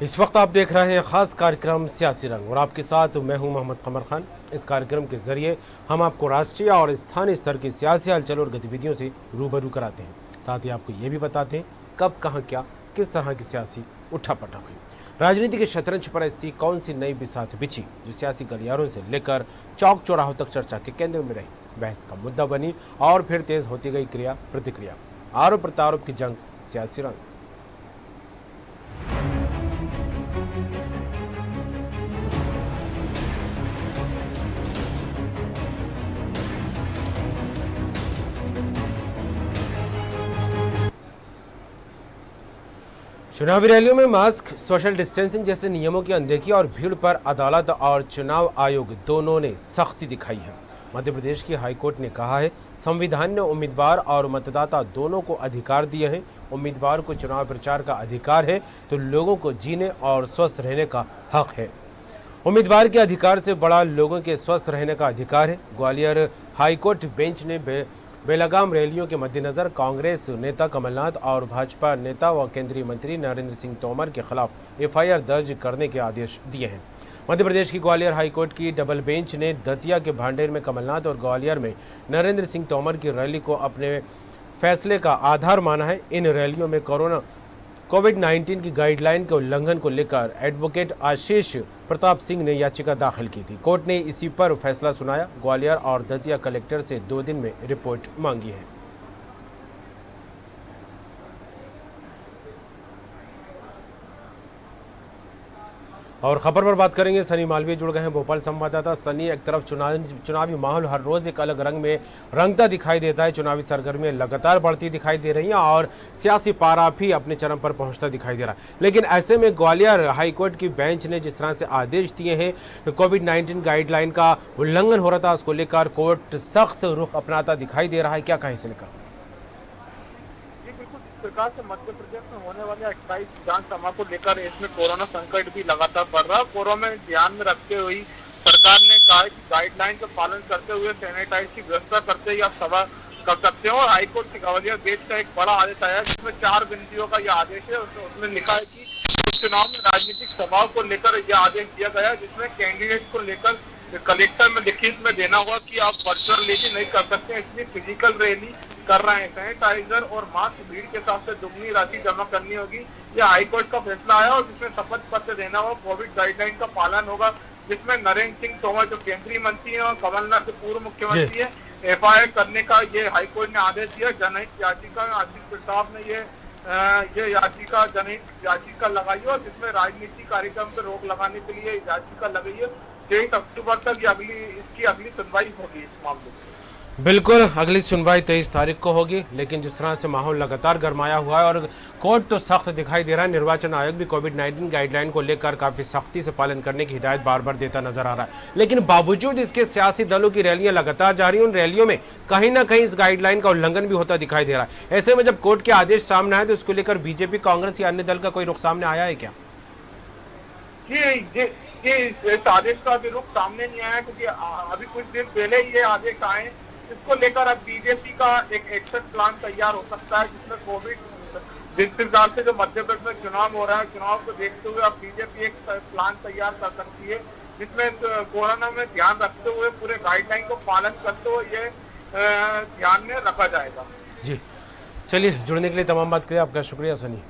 इस वक्त आप देख रहे हैं खास कार्यक्रम सियासी रंग और आपके साथ मैं हूं मोहम्मद कमर खान। इस कार्यक्रम के जरिए हम आपको राष्ट्रीय और स्थानीय स्तर की सियासी हलचल और गतिविधियों से रूबरू कराते हैं। साथ ही आपको ये भी बताते हैं कब कहां क्या किस तरह की सियासी उठापटक हुई। राजनीति के शतरंज पर ऐसी कौन सी नई बिसात बिछी जो सियासी गलियारों से लेकर चौक चौराहों तक चर्चा के केंद्र में रही, बहस का मुद्दा बनी और फिर तेज होती गई क्रिया प्रतिक्रिया, आरोप प्रत्यारोप की जंग, सियासी रंग। चुनावी रैलियों में मास्क, सोशल डिस्टेंसिंग जैसे नियमों की अनदेखी और भीड़ पर अदालत और चुनाव आयोग दोनों ने सख्ती दिखाई है। मध्य प्रदेश की हाईकोर्ट ने कहा है संविधान ने उम्मीदवार और मतदाता दोनों को अधिकार दिए हैं। उम्मीदवार को चुनाव प्रचार का अधिकार है तो लोगों को जीने और स्वस्थ रहने का हक है। उम्मीदवार के अधिकार से बड़ा लोगों के स्वस्थ रहने का अधिकार है। ग्वालियर हाईकोर्ट बेंच ने बेलगाम रैलियों के मद्देनजर कांग्रेस नेता कमलनाथ और भाजपा नेता व केंद्रीय मंत्री नरेंद्र सिंह तोमर के खिलाफ एफआईआर दर्ज करने के आदेश दिए हैं। मध्य प्रदेश की ग्वालियर हाईकोर्ट की डबल बेंच ने दतिया के भांडेर में कमलनाथ और ग्वालियर में नरेंद्र सिंह तोमर की रैली को अपने फैसले का आधार माना है। इन रैलियों में कोविड-19 की गाइडलाइन के उल्लंघन को लेकर एडवोकेट आशीष प्रताप सिंह ने याचिका दाखिल की थी। कोर्ट ने इसी पर फैसला सुनाया। ग्वालियर और दतिया कलेक्टर से 2 दिन में रिपोर्ट मांगी है। और खबर पर बात करेंगे, सनी मालवीय जुड़ गए हैं भोपाल संवाददाता। सनी, एक तरफ चुनावी माहौल हर रोज एक अलग रंग में रंगता दिखाई देता है, चुनावी सरगर्मियां लगातार बढ़ती दिखाई दे रही हैं और सियासी पारा भी अपने चरम पर पहुंचता दिखाई दे रहा है। लेकिन ऐसे में ग्वालियर हाईकोर्ट की बेंच ने जिस तरह से आदेश दिए हैं, कोविड-19 गाइडलाइन का उल्लंघन हो रहा था, उसको लेकर कोर्ट सख्त रुख अपनाता दिखाई दे रहा है। क्या कहें इसे लेकर? सरकार से मध्य प्रदेश में होने वाले 28 विधानसभा को लेकर इसमें कोरोना संकट भी लगातार बढ़ रहा है। कोरोना में ध्यान में रखते हुए सरकार ने कहा है कि गाइडलाइन का पालन करते हुए सैनिटाइज की व्यवस्था करते हुए आप सभा कर सकते हो। और हाईकोर्ट की ग्वालियर बेंच का एक बड़ा आदेश आया जिसमें 4 बिंदुओं का यह आदेश है। उसमें लिखा है कि चुनाव में राजनीतिक सभाओं को लेकर यह आदेश दिया गया है, जिसमें कैंडिडेट को लेकर कलेक्टर में लिखित में देना होगा कि आप वर्चुअल रैली नहीं कर सकते, इसलिए फिजिकल रैली कर रहे हैं। सैनिटाइजर और मास्क भीड़ के हिसाब से दुगनी राशि जमा करनी होगी। यह हाईकोर्ट का फैसला आया और जिसमें शपथ पत्र देना होगा, कोविड गाइडलाइन का पालन होगा, जिसमें नरेंद्र सिंह तोमर जो केंद्रीय मंत्री है और कमलनाथ जो पूर्व मुख्यमंत्री है, एफआईआर करने का ये हाईकोर्ट ने आदेश दिया। जनहित याचिका में आशीष प्रताप ने ये याचिका जनहित याचिका लगाई है और जिसमें राजनीतिक कार्यक्रम पर रोक लगाने के लिए याचिका लगाई है। 23 अक्टूबर तक इसकी अगली सुनवाई होगी इस मामले में। बिल्कुल, अगली सुनवाई 23 तारीख को होगी। लेकिन जिस तरह से माहौल लगातार गरमाया हुआ है और कोर्ट तो सख्त दिखाई दे रहा है, निर्वाचन आयोग भी कोविड-19 गाइडलाइन को लेकर काफी सख्ती से पालन करने की हिदायत बार बार देता नजर आ रहा है। लेकिन बावजूद इसके सियासी दलों की रैलियां लगातार जारी हैं। उन रैलियों में कहीं ना कहीं इस गाइडलाइन का उल्लंघन भी होता दिखाई दे रहा है। ऐसे में जब कोर्ट के आदेश सामने आए तो इसको लेकर बीजेपी, कांग्रेस या अन्य दल का कोई रुख सामने आया है क्या? इस आदेश का अभी रुख सामने नहीं आया क्योंकि अभी कुछ दिन पहले ये आदेश आए। इसको लेकर अब बीजेपी का एक एक्शन प्लान तैयार हो सकता है, जिसमें कोविड जिस हिसाब से जो मध्य प्रदेश में चुनाव हो रहा है, चुनाव को देखते हुए अब बीजेपी एक प्लान तैयार कर सकती है, जिसमें कोरोना में ध्यान रखते हुए पूरे गाइडलाइन को पालन करते हुए ये ध्यान में रखा जाएगा। जी, चलिए, जुड़ने के लिए तमाम बात करिए, आपका शुक्रिया सनी।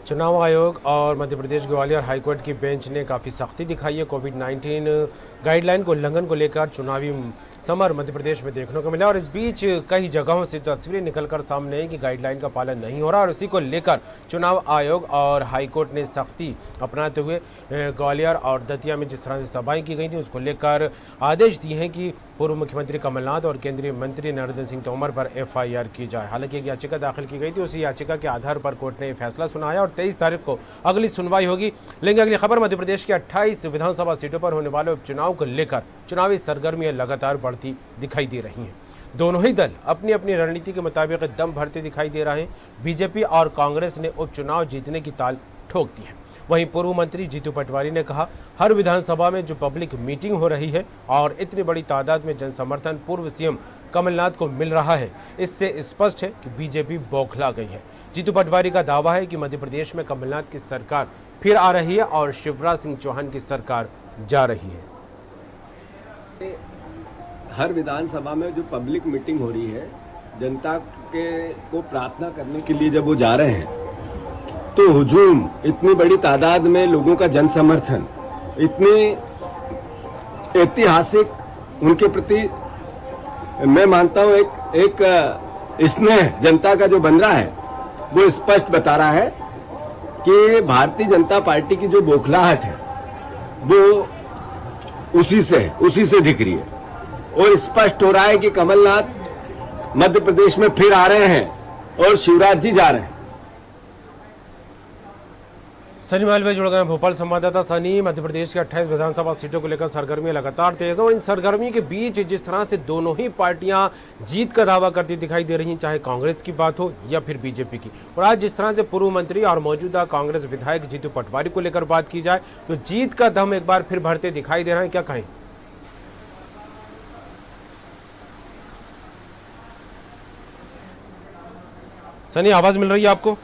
चुनाव आयोग और मध्य प्रदेश ग्वालियर हाईकोर्ट की बेंच ने काफ़ी सख्ती दिखाई है। कोविड-19 गाइडलाइन को उल्लंघन को लेकर चुनावी समर मध्य प्रदेश में देखने को मिला और इस बीच कई जगहों से तस्वीरें निकलकर सामने आई कि गाइडलाइन का पालन नहीं हो रहा और इसी को लेकर चुनाव आयोग और हाईकोर्ट ने सख्ती अपनाते हुए ग्वालियर और दतिया में जिस तरह से सभाएं की गई थी उसको लेकर आदेश दिए हैं कि पूर्व मुख्यमंत्री कमलनाथ और केंद्रीय मंत्री नरेंद्र सिंह तोमर पर एफआईआर की जाए। हालांकि एक याचिका दाखिल की गई थी, उसी याचिका के आधार पर कोर्ट ने यह फैसला सुनाया और 23 तारीख को अगली सुनवाई होगी। लेकिन अगली खबर, मध्य प्रदेश की 28 विधानसभा सीटों पर होने वाले उपचुनाव को लेकर चुनावी सरगर्मियां लगातार बढ़ती दिखाई दे रही हैं। दोनों ही दल अपनी अपनी रणनीति के मुताबिक दम भरते दिखाई दे रहे हैं। बीजेपी और कांग्रेस ने उपचुनाव जीतने की ताल ठोक दी है। वहीं पूर्व मंत्री जीतू पटवारी ने कहा, हर विधानसभा में जो पब्लिक मीटिंग हो रही है और इतनी बड़ी तादाद में जन समर्थन पूर्व सीएम कमलनाथ को मिल रहा है, इससे स्पष्ट है कि बीजेपी बौखला गई है। जीतू पटवारी का दावा है कि मध्य प्रदेश में कमलनाथ की सरकार फिर आ रही है और शिवराज सिंह चौहान की सरकार जा रही है। हर विधानसभा में जो पब्लिक मीटिंग हो रही है, जनता के को प्रार्थना करने के लिए जब वो जा रहे हैं, तो हुजूम, इतनी बड़ी तादाद में लोगों का जन समर्थन, इतनी ऐतिहासिक उनके प्रति मैं मानता हूं एक स्नेह जनता का जो बन रहा है, वो स्पष्ट बता रहा है कि भारतीय जनता पार्टी की जो बौखलाहट है वो उसी से दिख रही है और स्पष्ट हो रहा है कि कमलनाथ मध्य प्रदेश में फिर आ रहे हैं और शिवराज जी जा रहे हैं। सनी मालवीय जुड़ गए भोपाल संवाददाता सनी। मध्य प्रदेश के 28 विधानसभा सीटों को लेकर सरगर्मी लगातार तेज है और इन सरगर्मी के बीच जिस तरह से दोनों ही पार्टियां जीत का दावा करती दिखाई दे रही हैं, चाहे कांग्रेस की बात हो या फिर बीजेपी की, और आज जिस तरह से पूर्व मंत्री और मौजूदा कांग्रेस विधायक जीतू पटवारी को लेकर बात की जाए तो जीत का दम एक बार फिर भरते दिखाई दे रहा है, क्या कहें? सनी, आवाज मिल रही है आपको?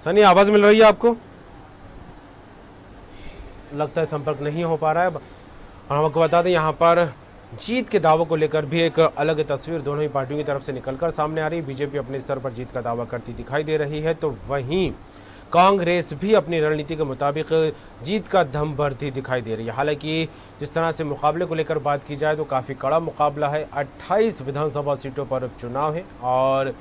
सनी, आवाज मिल रही है आपको? लगता है संपर्क नहीं हो पा रहा है। हम आपको बता दें, यहाँ पर जीत के दावों को लेकर भी एक अलग तस्वीर दोनों ही पार्टियों की तरफ से निकलकर सामने आ रही है। बीजेपी अपने स्तर पर जीत का दावा करती दिखाई दे रही है, तो वहीं कांग्रेस भी अपनी रणनीति के मुताबिक जीत का दम भरती दिखाई दे रही है। हालांकि जिस तरह से मुकाबले को लेकर बात की जाए तो काफ़ी कड़ा मुकाबला है। 28 विधानसभा सीटों पर चुनाव है और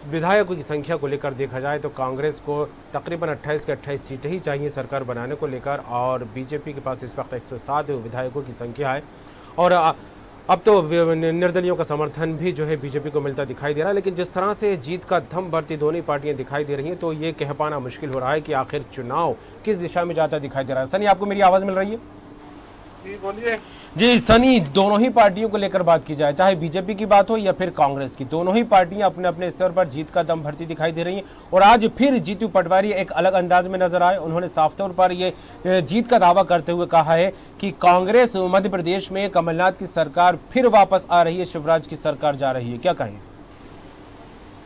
विधायकों की संख्या को लेकर देखा जाए तो कांग्रेस को तकरीबन 28 के 28 सीटें ही चाहिए सरकार बनाने को लेकर, और बीजेपी के पास इस वक्त 107 विधायकों की संख्या है और अब तो निर्दलियों का समर्थन भी जो है बीजेपी को मिलता दिखाई दे रहा है। लेकिन जिस तरह से जीत का दम भरती दोनों ही पार्टियां दिखाई दे रही हैं, तो ये कह पाना मुश्किल हो रहा है कि आखिर चुनाव किस दिशा में जाता दिखाई दे रहा है। सनी, आपको मेरी आवाज़ मिल रही है? जी बोलिए। जी सनी, दोनों ही पार्टियों को लेकर बात की जाए, चाहे बीजेपी की बात हो या फिर कांग्रेस की, दोनों ही पार्टियां अपने अपने स्तर पर जीत का दम भरती दिखाई दे रही हैं और आज फिर जीतू पटवारी एक अलग अंदाज में नजर आए। उन्होंने साफ तौर पर ये जीत का दावा करते हुए कहा है कि कांग्रेस मध्य प्रदेश में कमलनाथ की सरकार फिर वापस आ रही है, शिवराज की सरकार जा रही है, क्या कहें?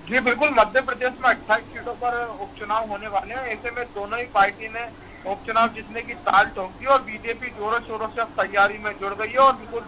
जी बिल्कुल, मध्य प्रदेश में 28 सीटों पर उपचुनाव होने वाले हैं। ऐसे में दोनों ही पार्टी ने उपचुनाव जीतने की ताल ठोक दी और बीजेपी जोरों शोरों से अब तैयारी में जुड़ गई है। और बिल्कुल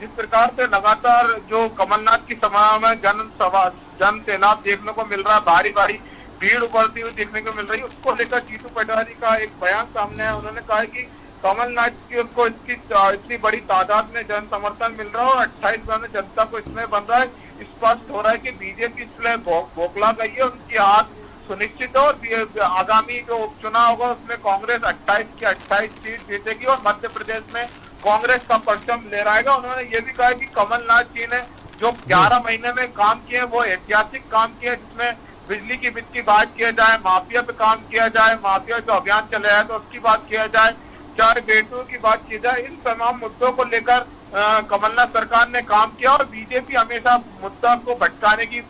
जिस प्रकार से लगातार जो कमलनाथ की सभा में जन सैलाब देखने को मिल रहा है, भारी भारी भीड़ उभरती हुई देखने को मिल रही है, उसको लेकर जीतू पटवारी का एक बयान सामने है। उन्होंने कहा कि कमलनाथ की उसको इसकी इतनी बड़ी तादाद में जन समर्थन मिल रहा है और 28 में जनता को इसमें बन रहा है, स्पष्ट हो रहा है कि बीजेपी इसलिए बौखला गई है, उनकी हाथ सुनिश्चित है और आगामी जो उपचुनाव होगा उसमें कांग्रेस 28 की 28 सीट जीतेगी और मध्य प्रदेश में कांग्रेस का परचम लहराएगा। उन्होंने ये भी कहा कि कमलनाथ जी ने जो 11 महीने में काम किए वो ऐतिहासिक काम किए, जिसमें बिजली की बिल की बात किया जाए, माफिया पे काम किया जाए, माफिया जो अभियान चलाया तो उसकी बात किया जाए, चाहे बेटों की बात की जाए, इन तमाम मुद्दों को लेकर कमलनाथ सरकार ने काम किया और बीजेपी हमेशा मुद्दा को भटकाने की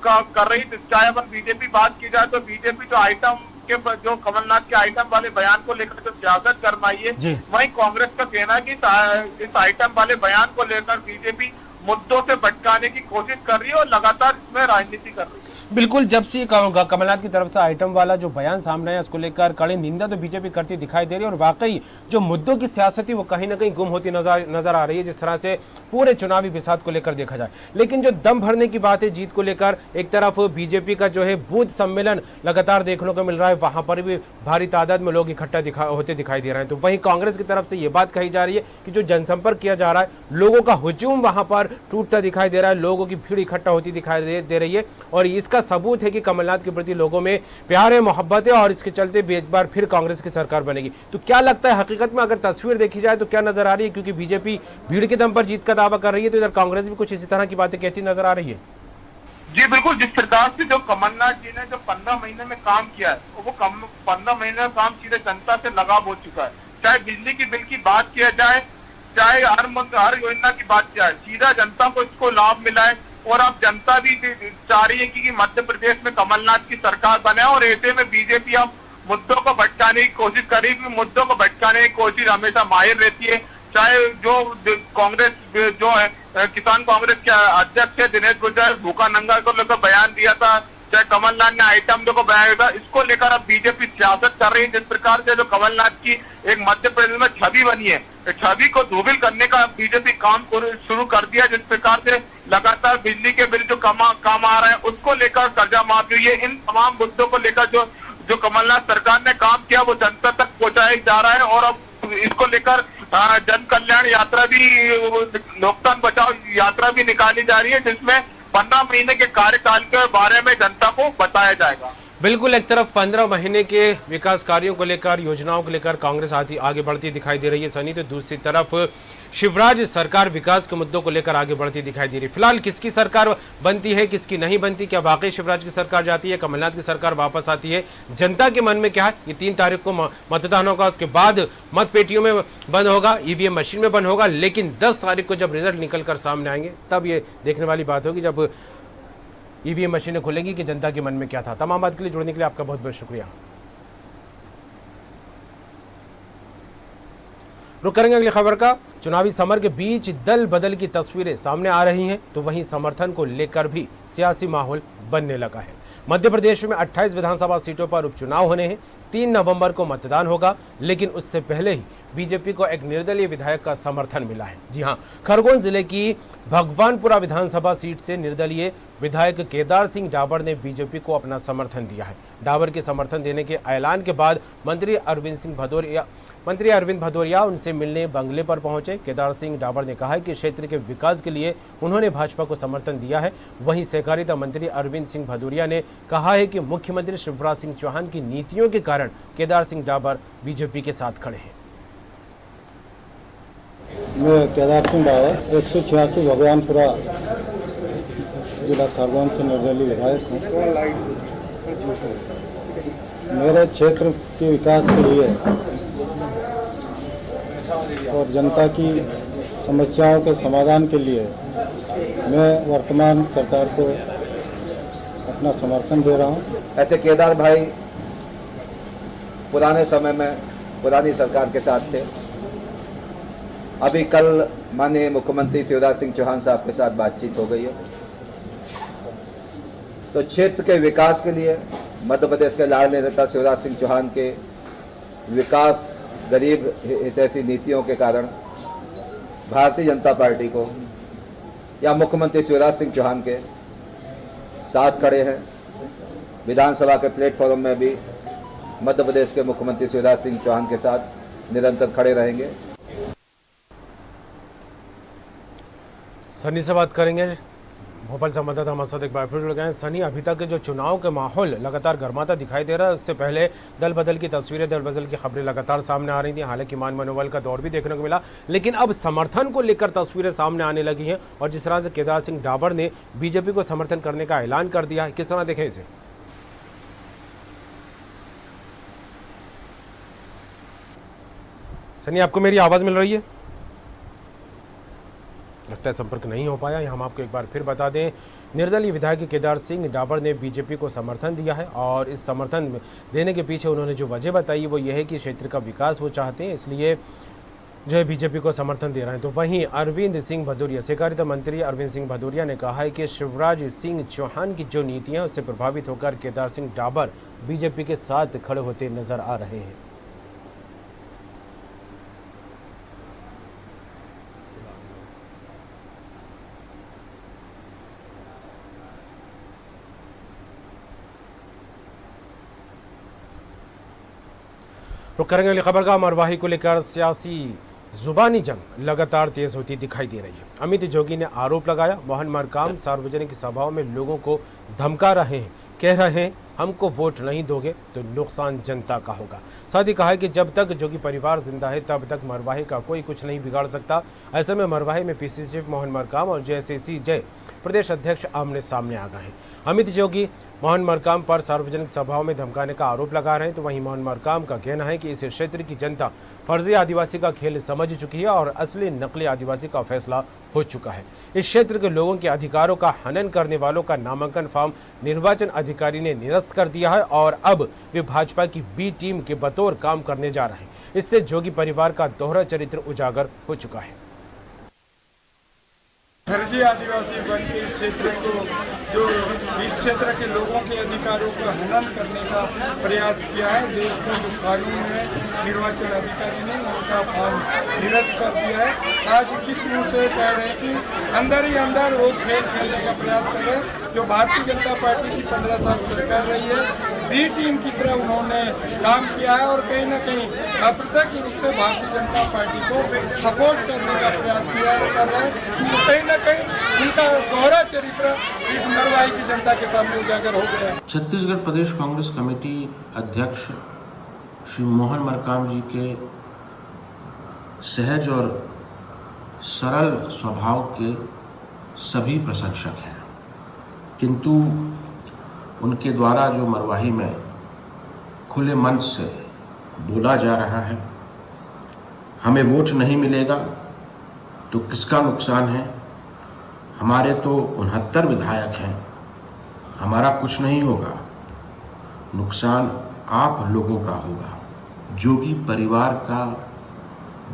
कर रही। चाहे अपन बीजेपी बात की जाए तो बीजेपी जो आइटम के जो कमलनाथ के आइटम वाले बयान को लेकर जो सियासत करवाई है, वहीं कांग्रेस का कहना है कि इस आइटम वाले बयान को लेकर बीजेपी मुद्दों से भटकाने की कोशिश कर रही है और लगातार इसमें राजनीति कर रही है। बिल्कुल, जब से कमलनाथ की तरफ से आइटम वाला जो बयान सामने आया उसको लेकर कड़ी निंदा तो बीजेपी करती दिखाई दे रही है और वाकई जो मुद्दों की सियासत है वो कहीं ना कहीं गुम होती नजर आ रही है, जिस तरह से पूरे चुनावी बिसात को लेकर देखा जाए। लेकिन जो दम भरने की बात है जीत को लेकर, एक तरफ बीजेपी का जो है बूथ सम्मेलन लगातार देखने को मिल रहा है, वहां पर भी भारी तादाद में लोग इकट्ठा होते दिखाई दे रहे हैं, तो वहीं कांग्रेस की तरफ से ये बात कही जा रही है कि जो जनसंपर्क किया जा रहा है, लोगों का हुजूम वहां पर टूटता दिखाई दे रहा है, लोगों की भीड़ इकट्ठा होती दिखाई दे रही है और इसका सबूत है कि कमलनाथ के प्रति लोगों में प्यार है, मोहब्बत है और इसके चलते भी एक बार फिर कांग्रेस की सरकार बनेगी। तो क्या लगता है हकीकत में अगर तस्वीर देखी जाए तो क्या नजर आ रही है? क्योंकि बीजेपी भीड़ के दम पर जीत का दावा कर रही है, तो इधर कांग्रेस भी कुछ इसी तरह की बातें कहती नजर आ रही है। जी बिल्कुल, जिस प्रकार से जो कमलनाथ जी ने जो 15 महीने में काम किया है, वो 15 महीने में काम सीधे जनता से लगाव हो चुका है। चाहे बिजली की बिल की बात किया जाए, चाहे हर योजना की बात किया जाए, सीधा जनता को इसको लाभ मिला है। और अब जनता भी चाह रही है कि मध्य प्रदेश में कमलनाथ की सरकार बने, और ऐसे में बीजेपी अब मुद्दों को भटकाने की कोशिश करी। मुद्दों को भटकाने की कोशिश हमेशा माहिर रहती है, चाहे जो कांग्रेस जो है किसान कांग्रेस के अध्यक्ष है दिनेश गुर्जर, भूखा नंगा को लेकर बयान दिया था, चाहे कमलनाथ ने आइटम को बयान दिया था। इसको लेकर अब बीजेपी सियासत कर रही है। जिस प्रकार से जो कमलनाथ की एक मध्य प्रदेश में छवि बनी है, छवि को धूमिल करने का बीजेपी काम शुरू कर दिया। जिस प्रकार से लगातार बिजली के बिल जो कम आ रहा है, उसको लेकर कर्जा माफी, ये इन तमाम मुद्दों को लेकर जो कमलनाथ सरकार ने काम किया वो जनता तक पहुंचाया जा रहा है। और अब इसको लेकर जन कल्याण यात्रा भी, लोकतंत्र बचाओ यात्रा भी निकाली जा रही है, जिसमें 15 महीने के कार्यकाल के बारे में जनता को बताया जाएगा। बिल्कुल, एक तरफ 15 महीने के विकास कार्यों को लेकर, योजनाओं को लेकर कांग्रेस आगे बढ़ती दिखाई दे रही है सनी, तो दूसरी तरफ शिवराज सरकार विकास के मुद्दों को लेकर आगे बढ़ती दिखाई दे रही है। फिलहाल किसकी सरकार बनती है, किसकी नहीं बनती, क्या वाकई शिवराज की सरकार जाती है, कमलनाथ की सरकार वापस आती है, जनता के मन में क्या है, ये 3 तारीख को मतदान होगा, उसके बाद मत पेटियों में बंद होगा, ईवीएम मशीन में बंद होगा, लेकिन 10 तारीख को जब रिजल्ट निकल कर सामने आएंगे तब ये देखने वाली बात होगी, जब ईवीएम मशीनें खुलेंगी, कि जनता के मन में क्या था। तमाम बात के लिए जुड़ने के लिए आपका बहुत बहुत शुक्रिया। रुक करेंगे अगली खबर का। चुनावी समर के बीच दल बदल की तस्वीरें सामने आ रही हैं, तो वहीं समर्थन को लेकर भी सियासी माहौल बनने लगा है। मध्य प्रदेश में 28 विधानसभा सीटों पर उपचुनाव होने हैं। 3 नवंबर को मतदान होगा, लेकिन उससे पहले ही बीजेपी को एक निर्दलीय विधायक का समर्थन मिला है। जी हां, खरगोन जिले की भगवानपुरा विधानसभा सीट से निर्दलीय विधायक केदार सिंह डाबर ने बीजेपी को अपना समर्थन दिया है। डाबर के समर्थन देने के ऐलान के बाद मंत्री अरविंद भदौरिया उनसे मिलने बंगले पर पहुंचे। केदार सिंह डाबर ने कहा कि क्षेत्र के विकास के लिए उन्होंने भाजपा को समर्थन दिया है। वहीं सहकारिता मंत्री अरविंद सिंह भदौरिया ने कहा है कि मुख्यमंत्री शिवराज सिंह चौहान की नीतियों के कारण केदार सिंह डाबर बीजेपी के साथ खड़े हैं। मैं केदार सिंह डाबर 186 भगवानपुरा जिला खरगोन से निर्दलीय विधायक हूँ। मेरे क्षेत्र के विकास के लिए और जनता की समस्याओं के समाधान के लिए मैं वर्तमान सरकार को अपना समर्थन दे रहा हूँ। ऐसे केदार भाई पुराने समय में पुरानी सरकार के साथ थे। अभी कल माननीय मुख्यमंत्री शिवराज सिंह चौहान साहब के साथ बातचीत हो गई है, तो क्षेत्र के विकास के लिए मध्य प्रदेश के लाडले नेता शिवराज सिंह चौहान के विकास गरीब हितैषी नीतियों के कारण भारतीय जनता पार्टी को या मुख्यमंत्री शिवराज सिंह चौहान के साथ खड़े हैं। विधानसभा के प्लेटफॉर्म में भी मध्य प्रदेश के मुख्यमंत्री शिवराज सिंह चौहान के साथ निरंतर खड़े रहेंगे। सनी से बात करेंगे। भोपाल संवाददाता हमारे साथ एक बार फिर जुड़ गए हैं। सनी, अभी तक जो चुनाव के माहौल लगातार गर्माता दिखाई दे रहा है, उससे पहले दल बदल की तस्वीरें, दल बदल की खबरें लगातार सामने आ रही थी। हालांकि मान मनोबल का दौर भी देखने को मिला, लेकिन अब समर्थन को लेकर तस्वीरें सामने आने लगी हैं। और जिस तरह से केदार सिंह डाबर ने बीजेपी को समर्थन करने का ऐलान कर दिया है, किस तरह देखें इसे? सनी, आपको मेरी आवाज मिल रही है? लगता है संपर्क नहीं हो पाया। हम आपको एक बार फिर बता दें, निर्दलीय विधायक केदार सिंह डाबर ने बीजेपी को समर्थन दिया है, और इस समर्थन देने के पीछे उन्होंने जो वजह बताई वो ये है कि क्षेत्र का विकास वो चाहते हैं, इसलिए जो है बीजेपी को समर्थन दे रहे हैं। तो वहीं अरविंद सिंह भदौरिया, सहकारिता मंत्री अरविंद सिंह भदौरिया ने कहा है कि शिवराज सिंह चौहान की जो नीतियाँ उससे प्रभावित होकर केदार सिंह डाबर बीजेपी के साथ खड़े होते नजर आ रहे हैं। रुक करेंगे अगली खबर का। मरवाही को लेकर सियासी जुबानी जंग लगातार तेज होती दिखाई दे रही है। अमित जोगी ने आरोप लगाया, मोहन मरकाम सार्वजनिक सभाओं में लोगों को धमका रहे हैं, कह रहे हैं हमको वोट नहीं दोगे तो नुकसान जनता का होगा। साथ ही कहा है कि जब तक जोगी परिवार जिंदा है तब तक मरवाही का कोई कुछ नहीं बिगाड़ सकता। ऐसे में मरवाही में पीसीसी चीफ मोहन मरकाम और जेएसएसी जय प्रदेश अध्यक्ष आमने सामने आ गए हैं। अमित जोगी मोहन मरकाम पर सार्वजनिक सभाओं में धमकाने का आरोप लगा रहे हैं, तो वहीं मोहन मरकाम का कहना है कि इस क्षेत्र की जनता फर्जी आदिवासी का खेल समझ चुकी है और असली नकली आदिवासी का फैसला हो चुका है। इस क्षेत्र के लोगों के अधिकारों का हनन करने वालों का नामांकन फॉर्म निर्वाचन अधिकारी ने निरस्त कर दिया है और अब वे भाजपा की बी टीम के बतौर काम करने जा रहे हैं। इससे जोगी परिवार का दोहरा चरित्र उजागर हो चुका है। फर्जी आदिवासी बन के इस क्षेत्र को, जो इस क्षेत्र के लोगों के अधिकारों का हनन करने का प्रयास किया है, देश का जो कानून है निर्वाचन अधिकारी ने उनका फॉर्म निरस्त कर दिया है। आज किस मुंह से कह रहे हैं कि अंदर ही अंदर वो खेल खेलने का प्रयास कर रहे हैं। जो भारतीय जनता पार्टी की 15 साल सरकार रही है, बी टीम की तरह उन्होंने काम किया है और कहीं ना कहीं अप्रत्यक्ष रूप से भारतीय जनता पार्टी को सपोर्ट करने का प्रयास कर रहे हैं। तो कहीं ना कहीं उनका दोहरा चरित्र इस मरवाही की जनता के सामने उजागर हो गया है। छत्तीसगढ़ प्रदेश कांग्रेस कमेटी अध्यक्ष श्री मोहन मरकाम जी के सहज और सरल स्वभाव के सभी प्रशंसक हैं, किंतु उनके द्वारा जो मरवाही में खुले मन से बोला जा रहा है, हमें वोट नहीं मिलेगा तो किसका नुकसान है, हमारे तो 69 विधायक हैं, हमारा कुछ नहीं होगा, नुकसान आप लोगों का होगा। जोगी परिवार का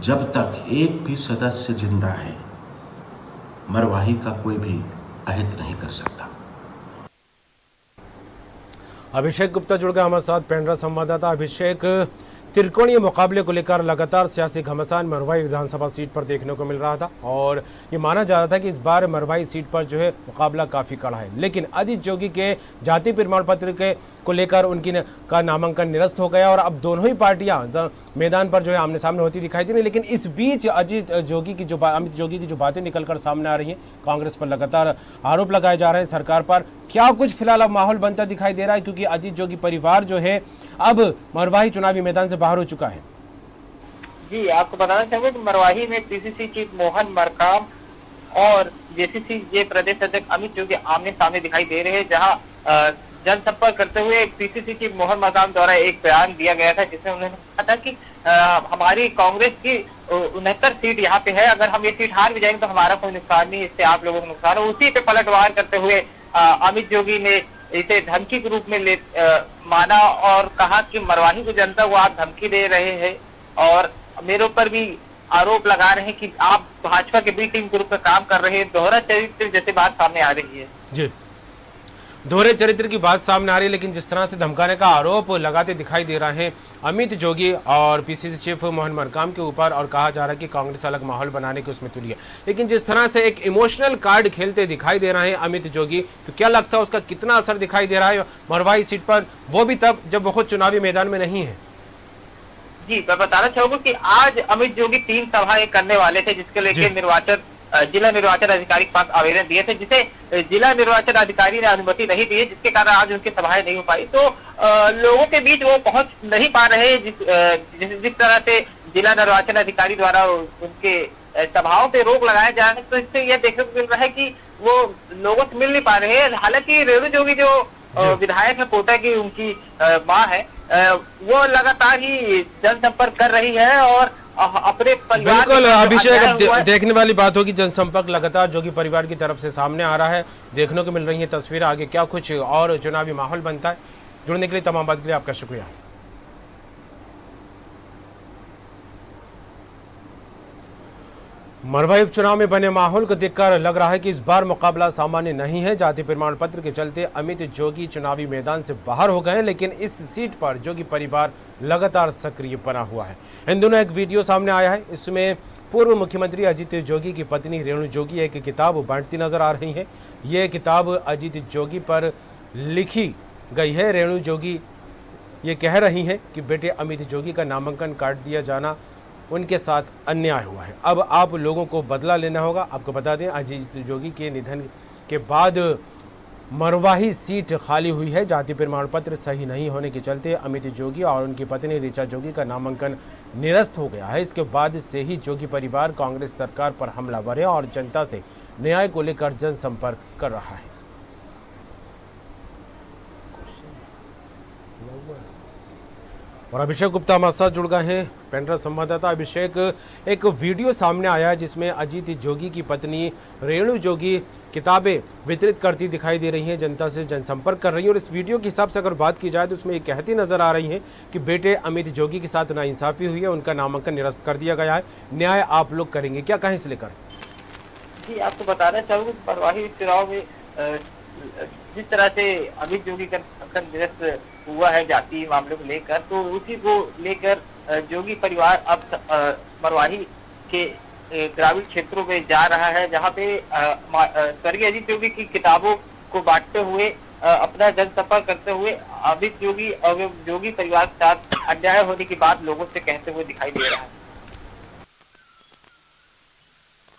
जब तक एक भी सदस्य जिंदा है, मरवाही का कोई भी अहित नहीं कर सकता। अभिषेक गुप्ता जुड़ गए हमारे साथ, पेंड्रा संवाददाता। अभिषेक, त्रिकोणीय मुकाबले को लेकर लगातार सियासी घमासान मरवाही विधानसभा सीट पर देखने को मिल रहा था और ये माना जा रहा था कि इस बार मरवाही सीट पर जो है मुकाबला काफी कड़ा है, लेकिन अजीत जोगी के जाति प्रमाण पत्र के को लेकर उनकी का नामांकन निरस्त हो गया और अब दोनों ही पार्टियां मैदान पर जो है आमने सामने होती दिखाई दे रही। लेकिन इस बीच अमित जोगी की जो बातें निकलकर सामने आ रही हैं, कांग्रेस पर लगातार आरोप लगाए जा रहे हैं सरकार पर, क्या कुछ फिलहाल माहौल बनता दिखाई दे रहा है, क्योंकि अजीत जोगी परिवार जो है अब मरवाही चुनावी मैदान से बाहर हो चुका है। जी, आपको बताना चाहूंगा कि मरवाही में पीसीसी चीफ मोहन मरकाम और जेसीसी जे प्रदेश अध्यक्ष अमित जोगी आमने सामने दिखाई दे रहे हैं, जहां जनसंपर्क करते हुए पीसीसी चीफ मोहन मरकाम द्वारा एक बयान दिया गया था, जिसमें उन्होंने कहा था कि हमारी कांग्रेस की 69 सीट यहाँ पे है, अगर हम ये सीट हार भी जाएंगे तो हमारा कोई नुकसान नहीं, इससे आप लोगों को नुकसान है। उसी पे पलटवार करते हुए अमित जोगी ने इसे धमकी के रूप में माना और कहा कि मरवाही की जनता को आप धमकी दे रहे हैं और मेरे ऊपर भी आरोप लगा रहे हैं कि आप भाजपा के बी टीम ग्रुप में काम कर रहे हैं। दोहरा चरित्र जैसे बात सामने आ रही है। जी, दोहरे चरित्र की बात सामने आ रही है, लेकिन जिस तरह से धमकाने का आरोप लगाते दिखाई दे रहे हैं अमित जोगी और पीसीसी चीफ मोहन मरकाम के ऊपर, और कहा जा रहा है कि कांग्रेस अलग माहौल बनाने की उसमें तुली है, लेकिन जिस तरह से एक इमोशनल कार्ड खेलते दिखाई दे रहे हैं अमित जोगी, तो क्या लगता है उसका कितना असर दिखाई दे रहा है मरवाही सीट पर, वो भी तब जब वो खुद चुनावी मैदान में नहीं है। जी, मैं बताना चाहूंगा कि आज अमित जोगी 3 सभाएं करने वाले थे, जिसके लेके जिला निर्वाचन अधिकारी के पास आवेदन दिए थे, जिसे जिला निर्वाचन अधिकारी ने अनुमति नहीं दी है, जिसके कारण आज उनकी सभाएं नहीं हो पाई। तो लोगों के बीच वो पहुंच नहीं पा रहे, जिस तरह से जिला निर्वाचन अधिकारी द्वारा उनके सभाओं पे रोक लगाया जा रहा है, तो इससे यह देखने को मिल रहा है कि वो लोगों से मिल नहीं पा रहे हैं। हालांकि रेणु जोगी जो विधायक है, कोटा की उनकी माँ है, वो लगातार ही जनसंपर्क कर रही है और अपने परिवार। बिल्कुल अभिषेक, देखने वाली बात होगी, जनसंपर्क लगातार जोगी परिवार की तरफ से सामने आ रहा है, देखने को मिल रही है तस्वीरें। आगे क्या कुछ और चुनावी माहौल बनता है, जुड़ने के लिए तमाम बात के लिए आपका शुक्रिया। मरवाही उपचुनाव में बने माहौल को देखकर लग रहा है कि इस बार मुकाबला सामान्य नहीं है। जाति प्रमाण पत्र के चलते अमित जोगी चुनावी मैदान से बाहर हो गए, लेकिन इस सीट पर जोगी परिवार लगातार सक्रिय बना हुआ है। इन दिनों एक वीडियो सामने आया है, इसमें पूर्व मुख्यमंत्री अजीत जोगी की पत्नी रेणु जोगी एक किताब बांटती नजर आ रही है। ये किताब अजीत जोगी पर लिखी गई है। रेणु जोगी ये कह रही हैं कि बेटे अमित जोगी का नामांकन काट दिया जाना उनके साथ अन्याय हुआ है, अब आप लोगों को बदला लेना होगा। आपको बता दें, अजीत जोगी के निधन के बाद मरवाही सीट खाली हुई है। जाति प्रमाण पत्र सही नहीं होने के चलते अमित जोगी और उनकी पत्नी ऋचा जोगी का नामांकन निरस्त हो गया है। इसके बाद से ही जोगी परिवार कांग्रेस सरकार पर हमलावर है और जनता से न्याय को लेकर जनसंपर्क कर रहा है। और अभिषेक गुप्ता हमारे साथ जुड़ गए हैं, पेंड्रा संवाददाता। अभिषेक, एक वीडियो सामने आया है जिसमें अजीत जोगी की पत्नी रेणु जोगी किताबें वितरित करती दिखाई दे रही हैं, जनता से जनसंपर्क कर रही हैं। और इस वीडियो के हिसाब से अगर बात की जाए तो उसमें ये कहती नजर आ रही हैं कि बेटे अमित जोगी के साथ नाइंसाफी हुई है, उनका नामांकन निरस्त कर दिया गया है, न्याय आप लोग करेंगे, क्या कहें इसे लेकर? जी, आपको बताना चाहूँगा परवाही चुनाव में जिस तरह से अमित जोगी का नामांकन निरस्त हुआ है जातीय मामले को लेकर, तो उसी को लेकर जोगी परिवार अब मरवाही के ग्रामीण क्षेत्रों में जा रहा है, जहां पे स्वर्गीय अजीत जोगी की किताबों को बांटते हुए अपना जनसंपर्क करते हुए अमित जोगी और जोगी परिवार के साथ अन्याय होने की बात लोगों से कहते हुए दिखाई दे रहा है।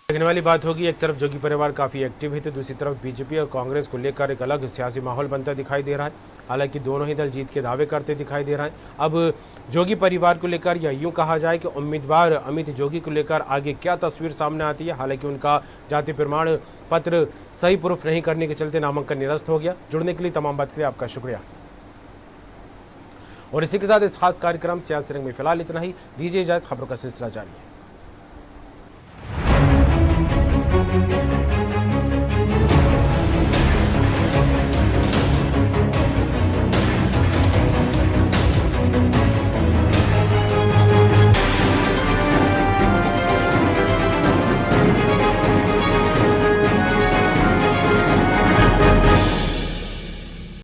देखने वाली बात होगी, एक तरफ जोगी परिवार काफी एक्टिव है तो दूसरी तरफ बीजेपी और कांग्रेस को लेकर एक अलग सियासी माहौल बनता दिखाई दे रहा है। हालांकि दोनों ही दल जीत के दावे करते दिखाई दे रहे हैं। अब जोगी परिवार को लेकर या यूं कहा जाए कि उम्मीदवार अमित जोगी को लेकर आगे क्या तस्वीर सामने आती है। हालांकि उनका जाति प्रमाण पत्र सही प्रूफ नहीं करने के चलते नामांकन निरस्त हो गया। जुड़ने के लिए तमाम बात के लिए आपका शुक्रिया। और इसी के साथ इस खास कार्यक्रम सियासी रंग में फिलहाल इतना ही। दीजिए इजाजत, खबरों का सिलसिला जारी है।